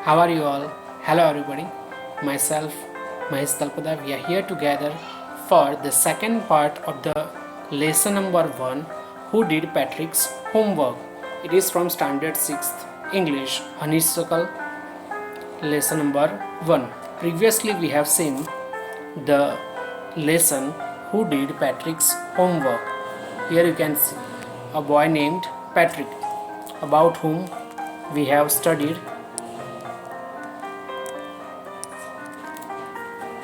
How are you all? Hello everybody. Myself, Mahesh Talpada. We are here together for the second part of the lesson number 1. Who did Patrick's homework? It is from Standard 6th English Honeysuckle lesson number 1. Previously we have seen the lesson Who did Patrick's homework. Here you can see a boy named Patrick about whom we have studied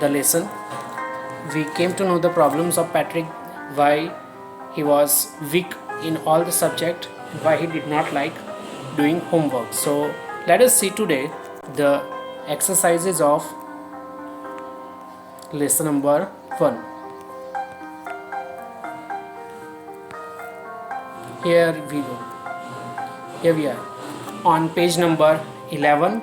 the lesson. We came to know the problems of Patrick, why he was weak in all the subject, why he did not like doing homework. So let us see today the exercises of lesson number 1. Here we go. Here we are on page number 11.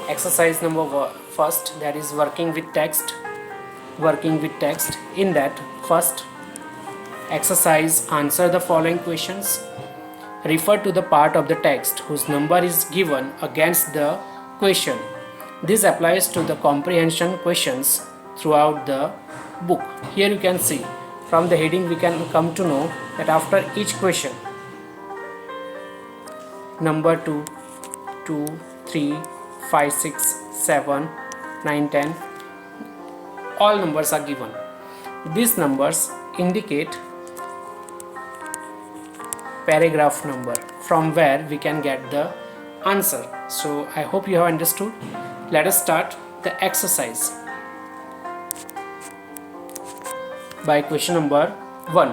Exercise number first, that is working with text. In that first exercise, answer the following questions. Refer to the part of the text whose number is given against the question. This applies to the comprehension questions throughout the book. Here you can see from the heading we can come to know that after each question, number 2, 2, 3, 5, 6, 7, 9, 10, all numbers are given. These numbers indicate paragraph number from where we can get the answer. So I hope you have understood. Let us start the exercise by question number 1.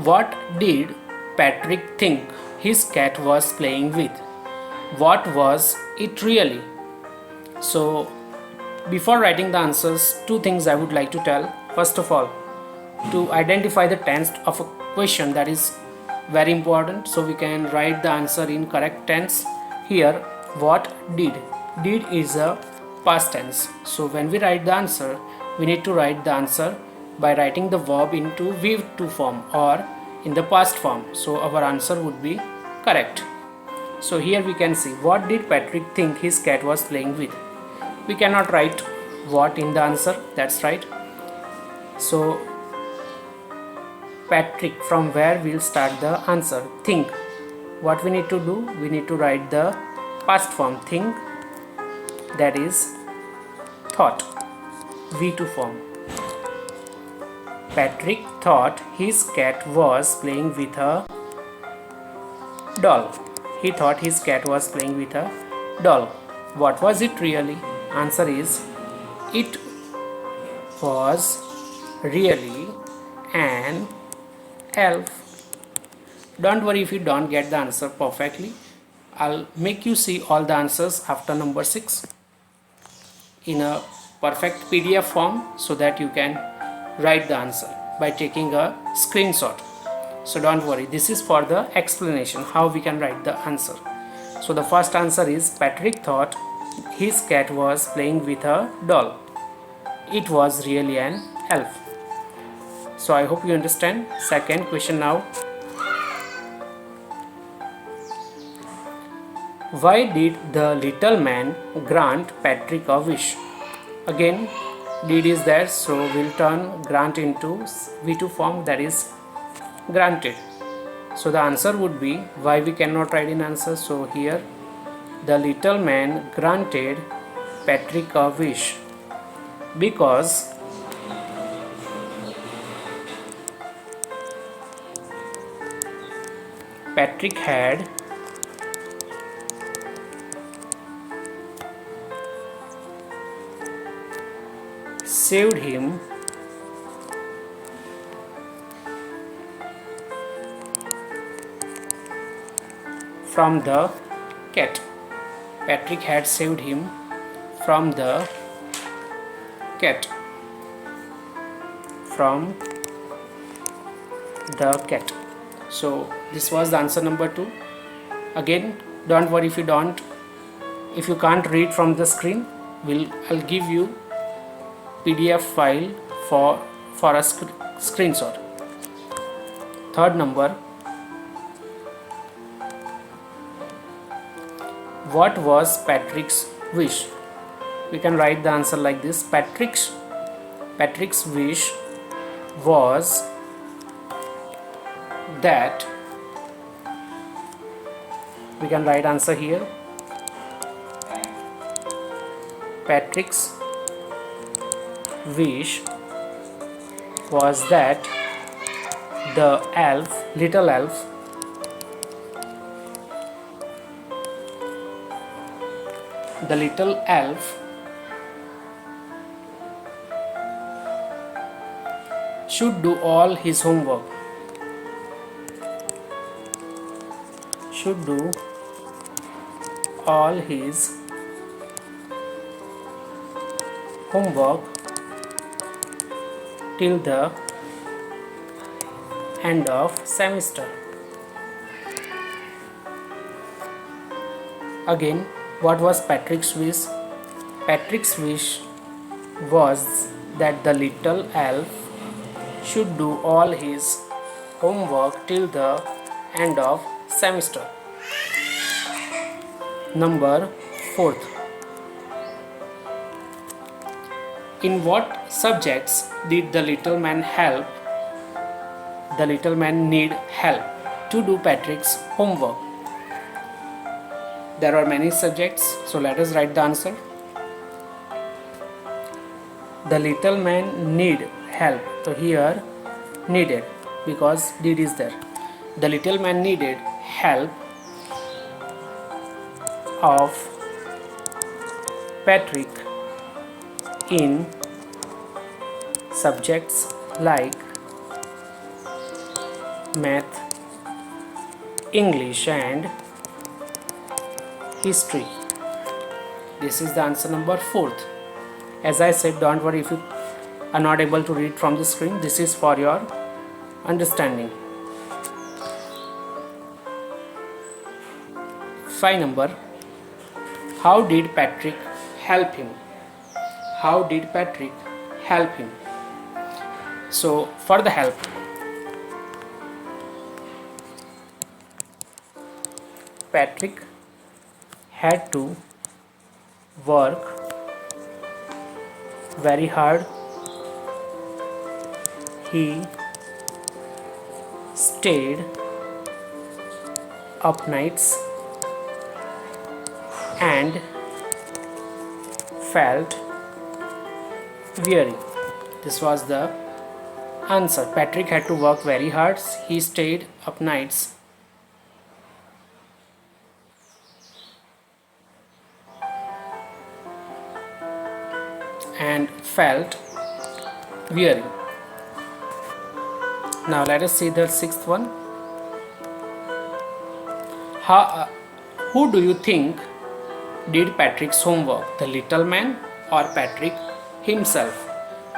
What did Patrick think his cat was playing with? What was it really? So before writing the answers, two things I would like to tell. First of all, to identify the tense of a question, that is very important, so we can write the answer in correct tense. Here, what did is a past tense, so when we write the answer, we need to write the answer by writing the verb into V2 form or in the past form, so our answer would be correct. So here we can see, what did Patrick think his cat was playing with? We cannot write what in the answer, that's right. So Patrick, from where we'll start the answer? Think. What we need to do? We need to write the past form, think, that is thought, V2 form. Patrick thought his cat was playing with a doll. He thought his cat was playing with a doll. What was it really? Answer is, it was really an elf. Don't worry if you don't get the answer perfectly. I'll make you see all the answers after number 6 in a perfect PDF form so that you can write the answer by taking a screenshot. So don't worry, this is for the explanation how we can write the answer. So the first answer is, Patrick thought his cat was playing with a doll. It was really an elf. So I hope you understand. Second question now. Why did the little man grant Patrick a wish? Again, did is there, so we'll turn grant into V2 form, that is granted. So the answer would be, why we cannot write in answer, so here the little man granted Patrick a wish because Patrick had saved him from the cat. Patrick had saved him from the cat. So this was the answer number 2. Again, don't worry if you can't read from the screen. I'll give you PDF file for a screenshot. Third number, what was Patrick's wish? We can write the answer like this. Patrick's wish was that, we can write answer here. Patrick's wish was that the little elf should do all his homework. Till the end of semester. Again, what was Patrick's wish? Patrick's wish was that the little elf should do all his homework till the end of semester. Number 4. In what subjects did the little man need help to do Patrick's homework? There are many subjects, so let us write the answer. The little man need help. So here needed, because did is there. The little man needed help of Patrick in subjects like math, English and history. This is the answer number 4. As I said, don't worry if you are not able to read from the screen. This is for your understanding. 5 number, how did Patrick help him? So for the help, Patrick had to work very hard. He stayed up nights and felt weary. This was the answer. Patrick had to work very hard. He stayed up nights and felt weary. Now let us see the 6th one. Who do you think did Patrick's homework? The little man or Patrick himself?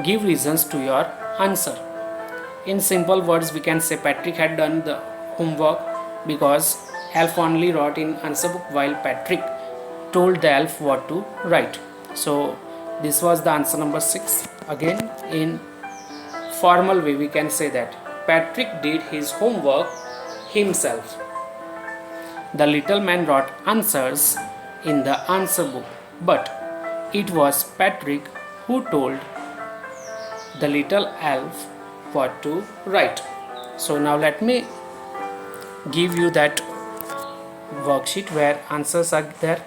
Give reasons to your answer. In simple words, we can say Patrick had done the homework because elf only wrote in answer book while Patrick told the elf what to write. So this was the answer number 6. Again, in formal way, we can say that Patrick did his homework himself. The little man wrote answers in the answer book, but it was Patrick who told the little elf what to write. So now let me give you that worksheet where answers are there.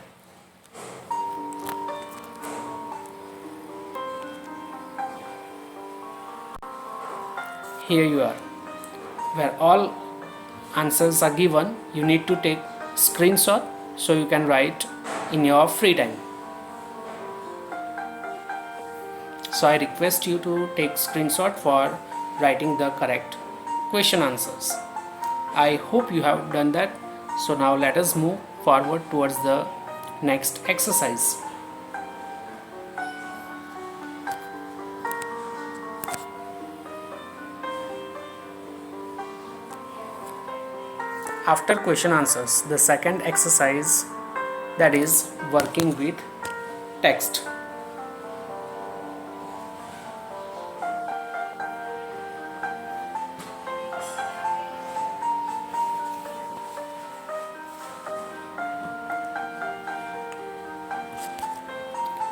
Here you are, where all answers are given. You need to take screenshot so you can write in your free time. So I request you to take screenshot for writing the correct question answers. I hope you have done that. So now let us move forward towards the next exercise. After question answers, the second exercise, that is working with text.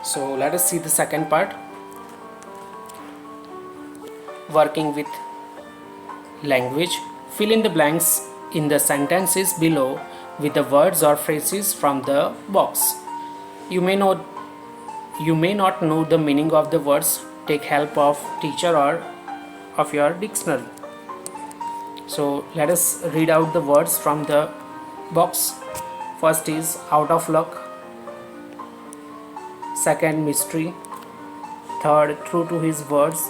So let us see the second part, working with language. Fill in the blanks in the sentences below with the words or phrases from the box. You may not know the meaning of the words. Take help of teacher or of your dictionary. So let us read out the words from the box. First is out of luck. Second, mystery. Third, true to his words.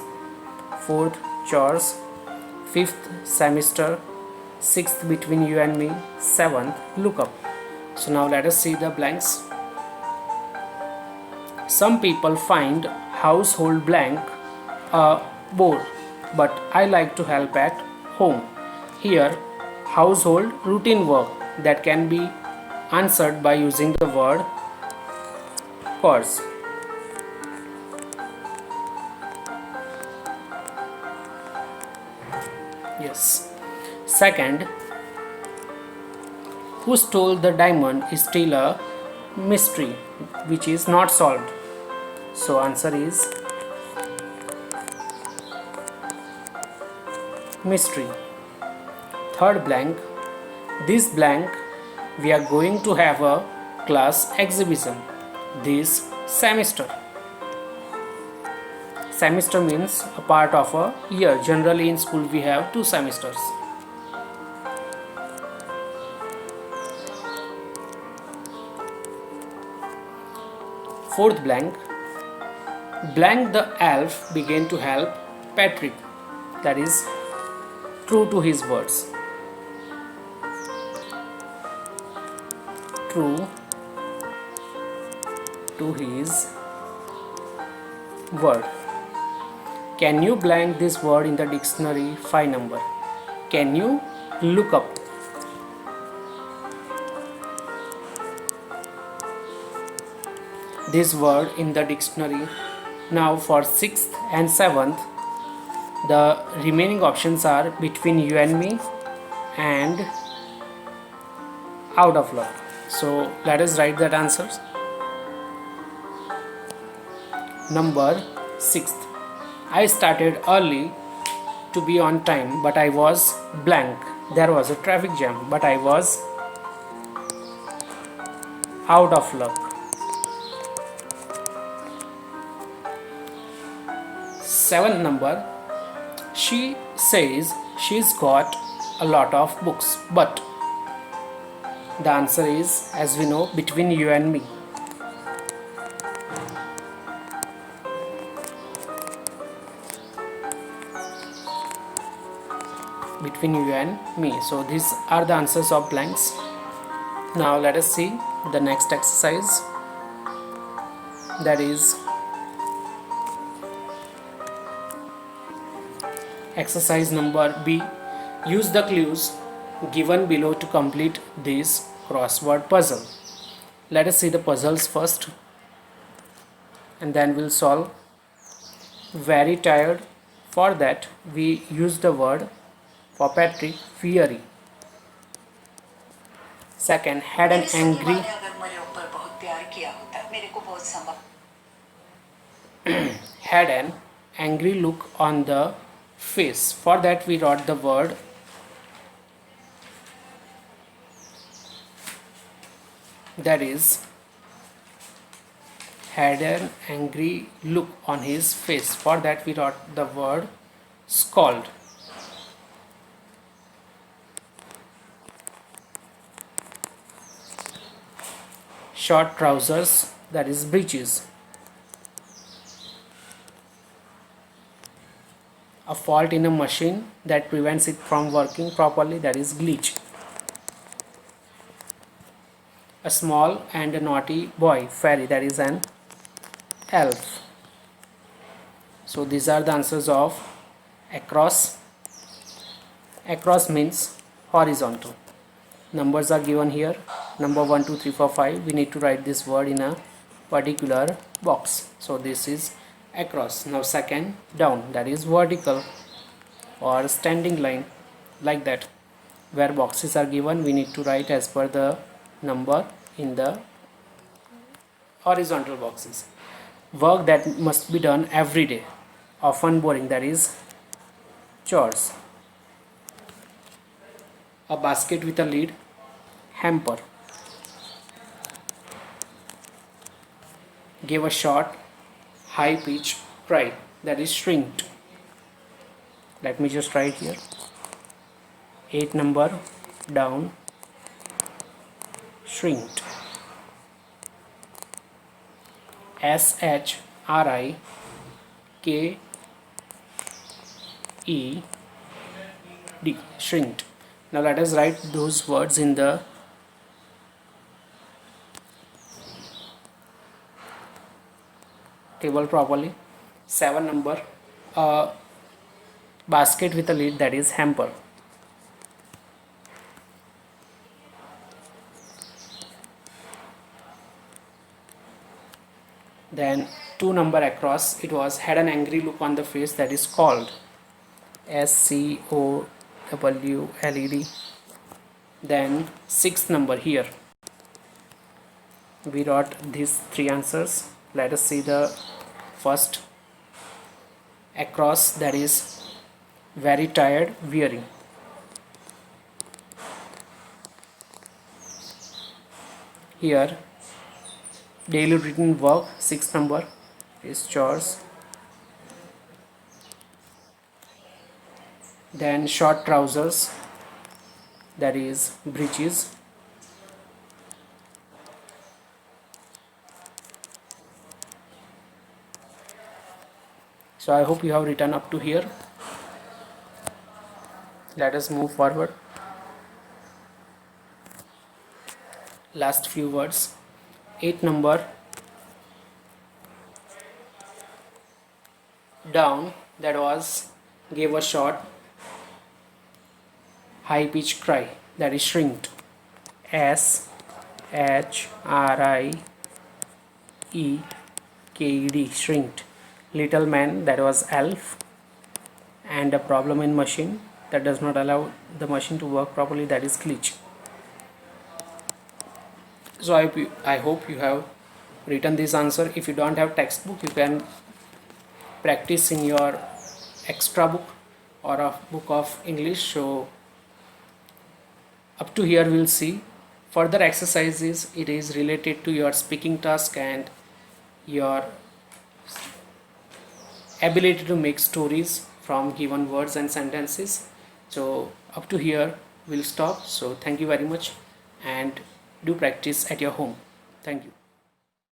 Fourth, chores. Fifth, semester. Sixth, between you and me. Seventh, look up. So now let us see the blanks. Some people find household blank a bore, but I like to help at home. Here, household routine work that can be answered by using the word chores. Yes. Second, who stole the diamond is still a mystery which is not solved. So answer is mystery. Third blank, this blank we are going to have a class exhibition this semester. Semester means a part of a year. Generally in school we have 2 semesters. Fourth blank, blank the elf began to help Patrick. That is true to his words. True to his word. Can you blank this word in the dictionary 5 number? Can you look up? This word in the dictionary. Now for 6th and 7th, the remaining options are between you and me and out of luck. So let us write that answers. Number 6th, I started early to be on time, but I was blank. There was a traffic jam, but I was out of luck. 7th number, she says she's got a lot of books, but the answer is, as we know, between you and me. Between you and me. So these are the answers of blanks. Now let us see the next exercise, that is exercise number B. Use the clues given below to complete this crossword puzzle. Let us see the puzzles first and then we'll solve. Very tired. For that we use the word for Patrick, fiery. Second, had an angry had an angry look on the face. For that we wrote the word that is had an angry look on his face. For that we wrote the word scald. Short trousers, that is breeches. A fault in a machine that prevents it from working properly, that is glitch. A small and a naughty boy, fairy, that is an elf. So these are the answers of across. Across means horizontal. Numbers are given here. Number 1, 2, 3, 4, 5. We need to write this word in a particular box. So this is across. Now second, down, that is vertical or standing line, like that. Where boxes are given, we need to write as per the number in the horizontal boxes. Work that must be done every day, often boring, that is chores. A basket with a lid, hamper. Gave a short, high pitched cry, that is shrieked. Let me just write here. 8 number down, shrieked. SHRIKED, shrinked. Now let us write those words in the table properly. 7 number, basket with a lid, that is hamper. Then 2 number across, it was had an angry look on the face, that is called. SCOWLED. Then 6th number here, we wrote these 3 answers. Let us see the first across, that is very tired, weary. Here daily routine work, 6th number is chores. Then short trousers, that is breeches. So I hope you have written up to here. Let us move forward. Last few words. 8 number down, that was gave a short, high pitched cry, that is shrieked. SHRIKED, shrieked. Little man, that was elf. And a problem in machine that does not allow the machine to work properly, that is glitch. So I hope you have written this answer. If you don't have textbook, you can practice in your extra book or a book of English. So up to here we'll see further exercises. It is related to your speaking task and your ability to make stories from given words and sentences. So up to here we'll stop. So thank you very much, and do practice at your home. Thank you.